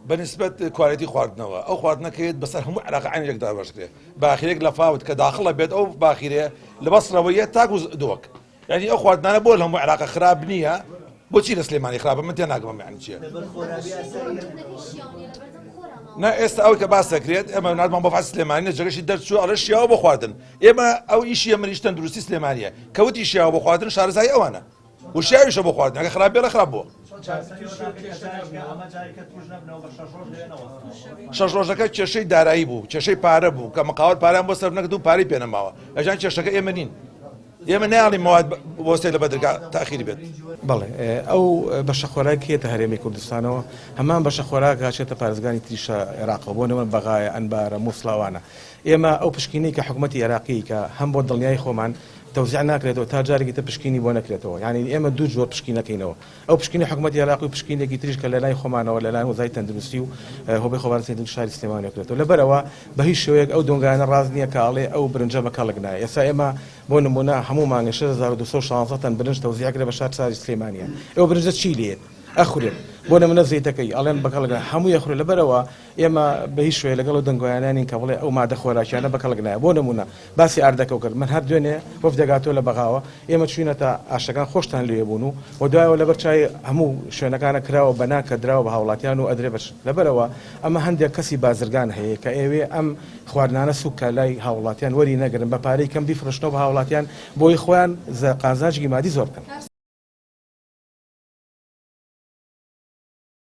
بەنسبەت کوالەتی خواردنەوە ئەو خواردنەکەیت بەسەر هەموو علاقە عینێکدا بەشکرێ باخیرێک لە فاوت کە داخڵە بێت ئەو باخیرێ لە بەسڕەوەیە تاکو دۆک یعنی ئەو خواردنانە بۆ هەموو علاقە خراپ نییە بۆچی لە سلێمانی خراپە من تێ ناگەمە یعنی چییە نا ئێستا ئەوەی کە باس دەکرێت ئێمە ناتمان بۆ فاز سلێمانی جگەشی دەرچوو ئەڵە شیاوە بۆ خواردن ئێمە ئەو ئیشی ئەمەریش تەندروستی سلێمانیە کەوتی شیاوە بۆ خواردن شارەزای ئەوانە و شیاویشە بۆ خواردن ئەگە خراپ بێ لە خراپ بووە 6 ڕۆژەکە کێشەی دارایی بوو کێشەی پارە بوو کە مقاوەت پارەیان بۆ سەر نەکرد و پارەی پێ نەماوە ئەژان کێشەکە ئێمە نین ئێمە ناڵی مواد بۆستێ لە بەدرگا تاخیر بێت بەڵێ ئەو بەشە خۆراک کێتە هەرێمی کوردستانەوە هەمان بەشە خۆراک هاچێتە پارێزگانی تریشە عێراقەوە بۆ نەوە بەغایە ئەنبارە مووسڵاوانە ئێمە ئەو پشکینەی کە حکوومەتی عێراقی کە هەم بۆ دڵنیای خۆمان تەوزیع ناکرێتەوە تا جارێکی تە پشکینی بۆ نەکرێتەوە یعنی ئێمە دوو جۆر پشکینەکەینەوە ئەو پشکینی حکوومەتی عێراقی و پشکینێکی تریش کە لە لای خۆمانەوە لە لایەن وەزای تەندروستی و هۆبەی خۆباری سەیدی شاری سلێمانی کرێتەوە لەبەرەوە بە هیچ شێوەیەک ئەو دۆنگانە ڕاست نییە کە ئاڵێ ئەو برنجە بە کەڵک نایە ئێستا ئێمە بۆ نمونە هەموو مانگە 6216 تەن برنج تەوزیع کرێ بە شار شاری سلێمانیە ئەو برنجە چی لێت ئەخورێت بۆ نمونە زەیتەکەی ئەڵێن بەکەڵگە هەموو یەخورێت لەبەرەوە ئێمە بە هیچ شوێ لەگەڵ دەنگۆیانانی کە بڵێ ئەو مادە خۆراکیانە بەکەڵک نایە بۆ نمونە باسی ئاردەکە کرد من هەر دوێنێ وەفدەگاتۆ لە بەغاوە ئێمە چوینەتە ئاشەکان خۆشتان لێ بوون و دوایەوە لەبەر چای هەموو شوێنەکانە کراوە بەنا کە دراوە بە هاوڵاتیان و ئەدرێ بەش لەبەرەوە ئەمە هەندێک کەسی بازرگان هەیە کە ئێوێ ئەم خواردنانە سوکە لای هاوڵاتیان وەری نەگرن بە پارەی کەم بیفرۆشنەوە بە هاوڵاتیان بۆی خۆیان قازانجی مادی زۆر بکەن